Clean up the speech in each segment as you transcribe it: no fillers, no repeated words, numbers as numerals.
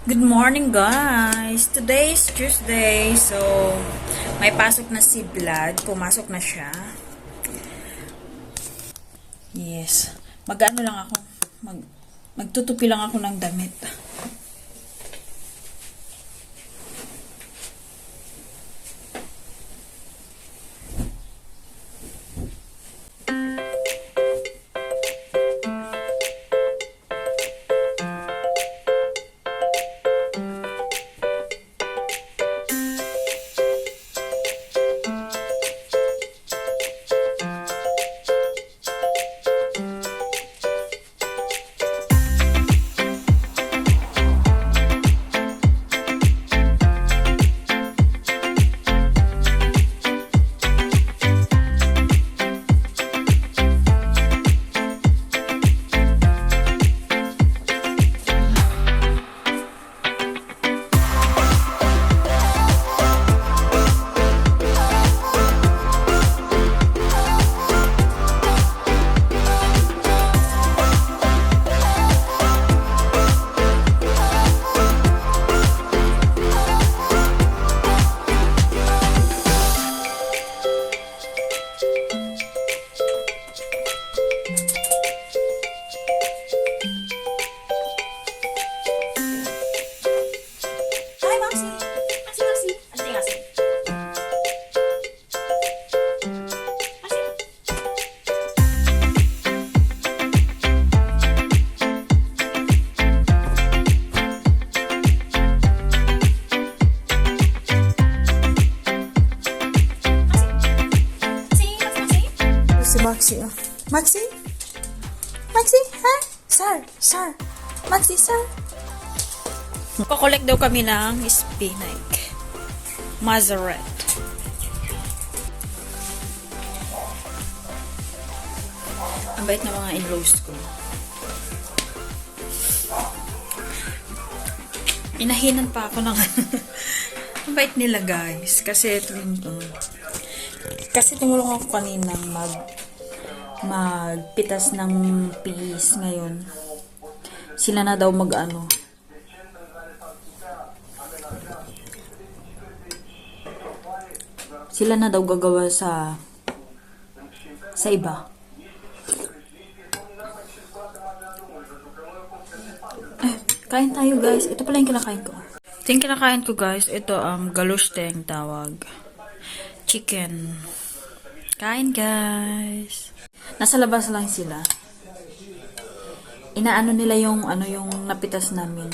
Good morning, guys! Today is Tuesday, so may pasok na si Vlad. Pumasok na siya. Yes. Mag-ano lang ako. Magtutupi lang ako ng damit. Si Maxi, oh. Maxi? Maxi, ha? Sir. Maxi, sir. Kukolek daw kami ng spinach. Mazaret. Ang bait na mga in-roast ko. Inahinan pa ako ng ang bait nila, guys. Kasi tumulong ako kanina magpitas ng peas ngayon. Sila na daw mag-ano. Sila na daw gagawa sa iba. Kain tayo, guys. Ito pala yung kinakain ko. Ito yung kinakain ko, guys. Ito galuste ang tawag. Chicken. Kain, guys. Nasa labas lang sila. Inaano nila yung napitas namin.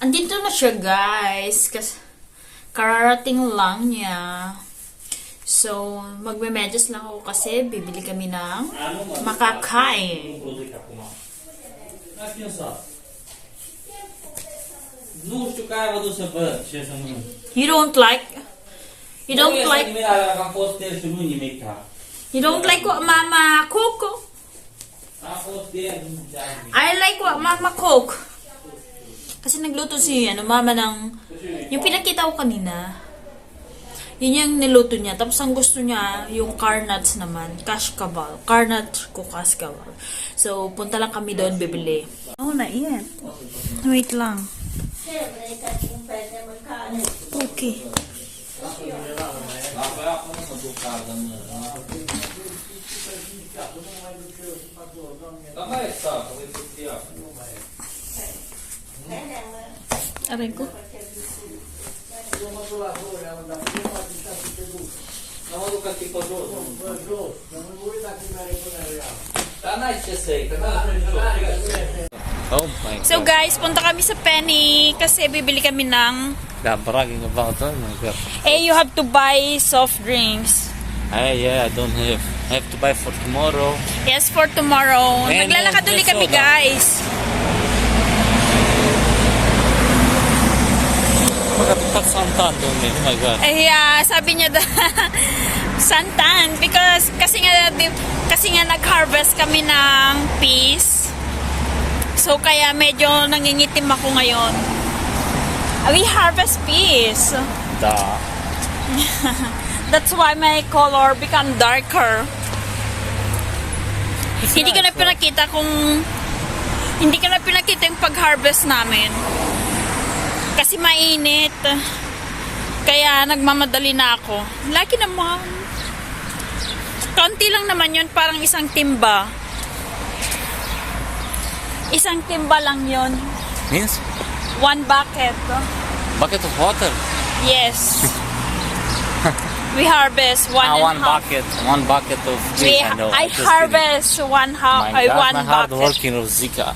Andito na siya, guys. Kasi kararating lang niya. So, magme-medyas lang ako kasi bibili kami ng makakain. You don't like what Mama cook? I like what Mama cook. Kasi nagluto si Mama ng yung pinakita ko kanina. Yun yung niluto niya. Tapos ang gusto niya yung carnuts naman, kashkabal. Carnut ko kashkabal. So punta lang kami doon bibili. Oh, naiyan. Wait lang. Okay. Aray ko. So guys, punta kami sa Penny kasi bibili kami ng bragging about that. you have to buy soft drinks. Yeah, I don't have. I have to buy for tomorrow. Yes, for tomorrow. Naglalakad ulit kami, guys. Tak santan doon eh. Oh my God. Sabi niya Santan because kasi nga nag-harvest kami ng peas. So kaya medyo nangingitim ako ngayon. We harvest peas. Duh. That's why my color become darker. Hindi ko na pinakita yung pag-harvest namin. Kasi mainit. Kaya nagmamadali na ako. Laki naman. Konti lang naman yun, parang isang timba. Isang timba lang yun. Means 1 bucket. bucket of water. Yes. We harvest one One bucket of this. I know. I just harvest one kidding. My God, one my hard bucket. working Rosika.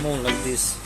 Small like this.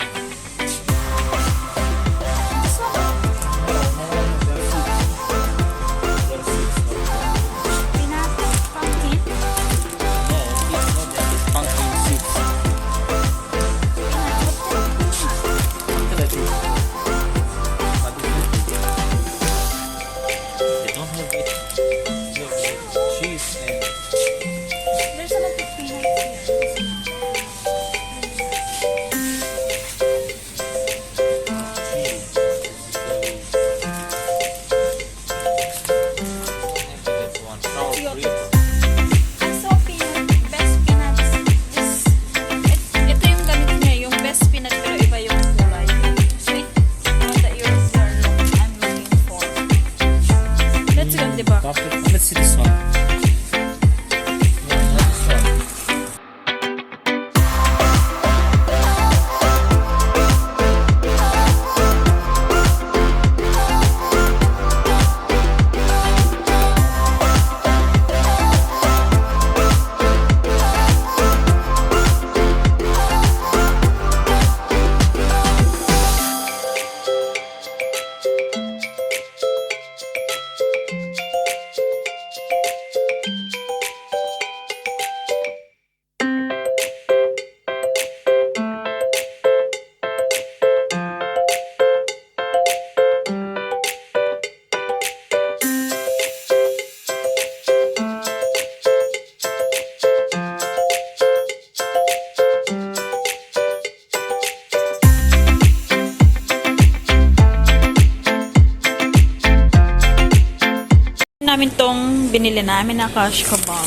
namin tong binili namin na cash kabal.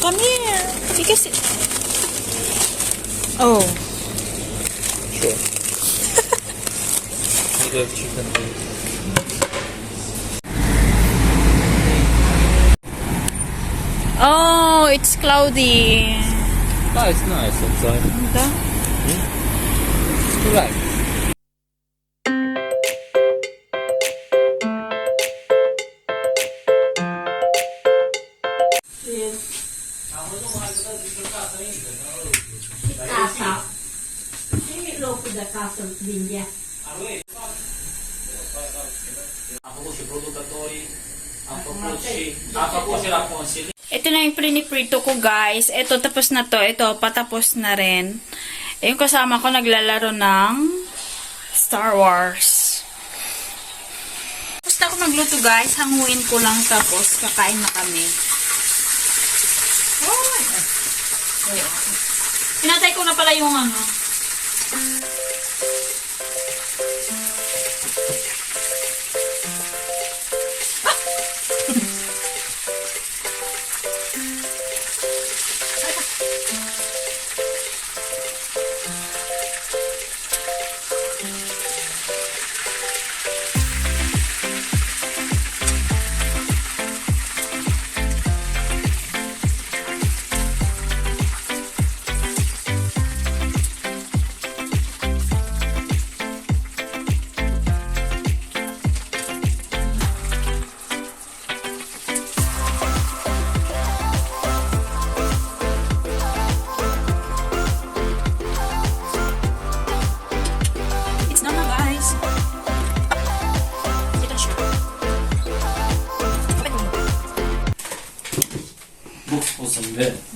Come here. Because oh. Sure. You have chicken. Oh, it's cloudy. Ah, it's nice outside. Diba? You like? Ito na yung priniprito ko, guys. Ito, tapos na to. Ito, patapos na rin. Yung kasama ko naglalaro ng Star Wars. Tapos na ako nagluto, guys. Hanguin ko lang, tapos kakain na kami. Pinatay ko na pala yung ano.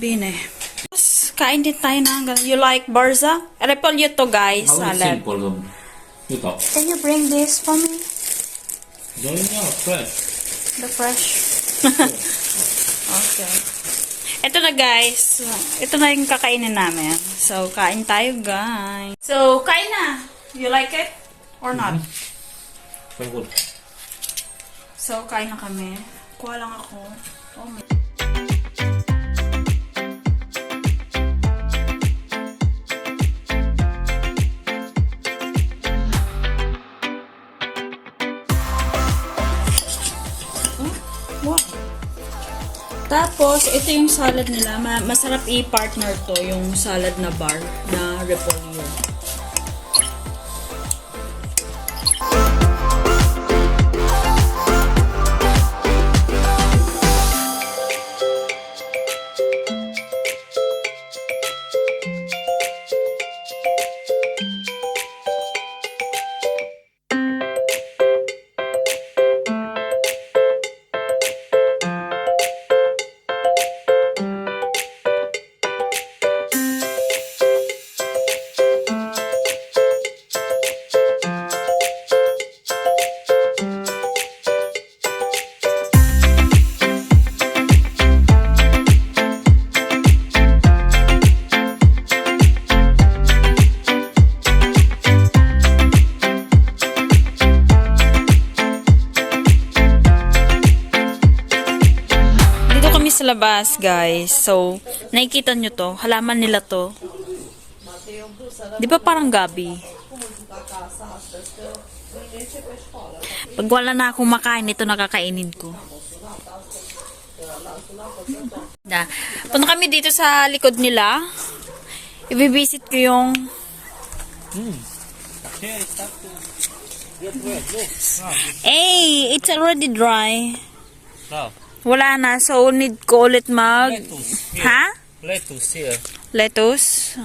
Bine. Tapos, kain din tayo na. You like barza? Repolyo, guys. Salad. Simple. You talk. Can you bring this for me? Don't know, fresh. The fresh. Okay. Ito na, guys. Ito na yung kakainin namin. So, kain tayo, guys. So, kain na. You like it? Or not? Very good. So, kain na kami. Kuha lang ako. Oh my. Wow. Tapos, ito yung salad nila. Masarap i-partner to, yung salad na bar na repolyo. Sa labas, guys. So, nakikita nyo to. Halaman nila to. Di ba parang gabi? Pag wala na akong makain, ito nakakainin ko. Punta kami dito sa likod nila. I-visit ko yung hey, it's already dry. No. Wala na, so need ko ulit mag... Lettuce. Here. Ha? Lettuce here. Lettuce?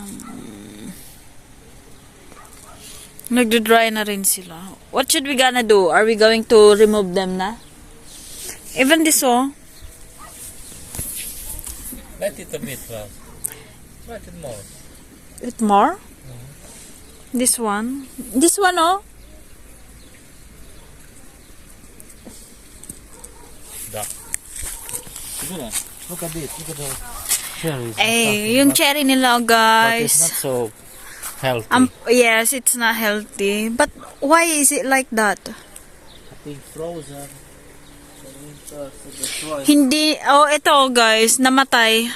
Nagdo-dry na rin sila. What should we gonna do? Are we going to remove them na? Even this, oh. Let it a bit, well. Let it more. It more? This one? This one, oh. Da. Look at this. Look at the cherries. Eh, yung cherry nila, But guys. it's not so healthy. Yes, it's not healthy. But why is it like that? I think frozen. Hindi, oh, ito guys, namatay.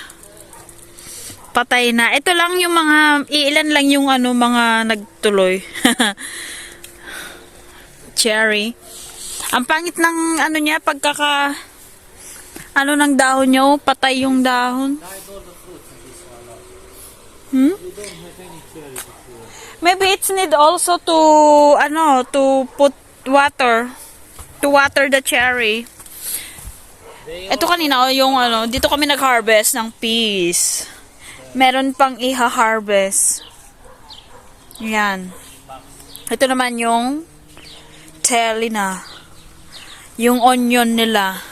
Patay na. Ito lang yung mga, ilan lang yung ano, mga nagtuloy. Cherry. Ang pangit ng ano niya, pagkaka, ano ng dahon niya, oh, patay yung dahon. Maybe it's need also to, ano, to put water. To water the cherry. Ito kanina, oh, yung ano, dito kami nag-harvest ng peas. Meron pang iha-harvest. Yan. Ito naman yung telina. Yung onion nila.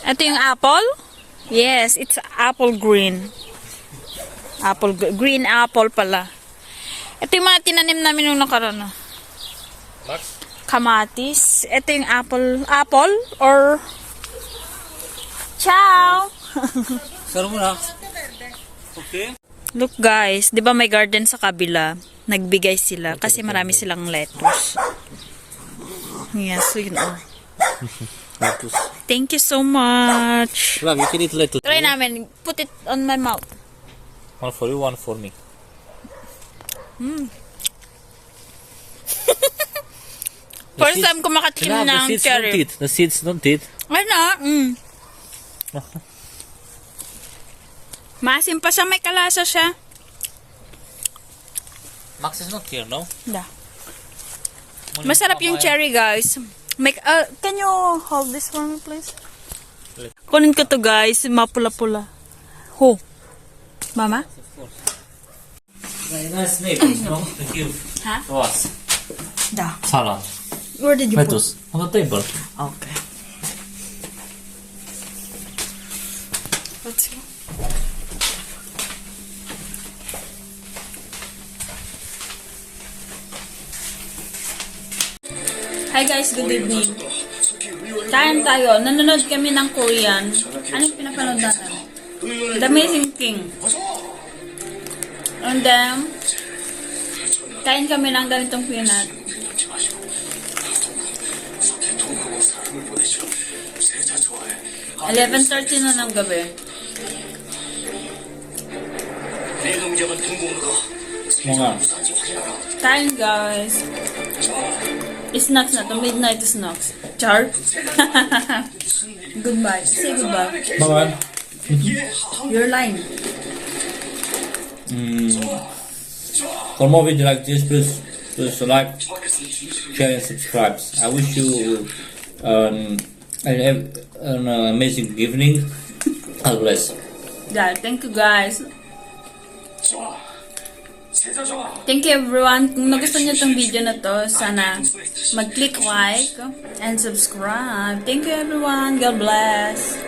Ito yung apple? Yes, it's apple green. Green apple pala. Ito yung mga tinanim namin nung nakaraan. Kamatis. Ito yung apple. Apple or... Ciao! Okay. Look guys, 'di ba may garden sa kabila? Nagbigay sila kasi marami silang lettuce. Yes, so yun oh. Lettuce. Thank you so much. Ram, you can eat lettuce. Try namin. Put it on my mouth. One for you, one for me. First time ko makatikim No, the ng seeds don't cherry. eat. The seeds don't eat. Ay na, Maasim pa siya, may kalasa siya. Max is not here, no? Da. Masarap yung cherry, guys. Can you hold this for me, please? Kunin ko to, guys. Mapula-pula. Ho. Mama? Nice neighbors, no? Thank you. Huh? To us. Da. Salad. Where did you Lettuce. On the table. put? Okay. Let's go. Hi guys, good evening. Kain tayo. Nanonood kami ng Korean. Anong pinapanood natin? The Amazing King. And then, kain kami ng ganitong peanut. 11:30 na ng gabi. Mga. Kain guys. Snacks na to. Midnight snacks. Char? Goodbye. Say goodbye. Bye-bye. You're lying. For more videos like this, please like, share, and subscribe. I wish you an amazing evening. God bless. Yeah, thank you guys. Thank you everyone. Kung nagustuhan niyo tong video na to, sana mag-click like and subscribe. Thank you everyone. God bless.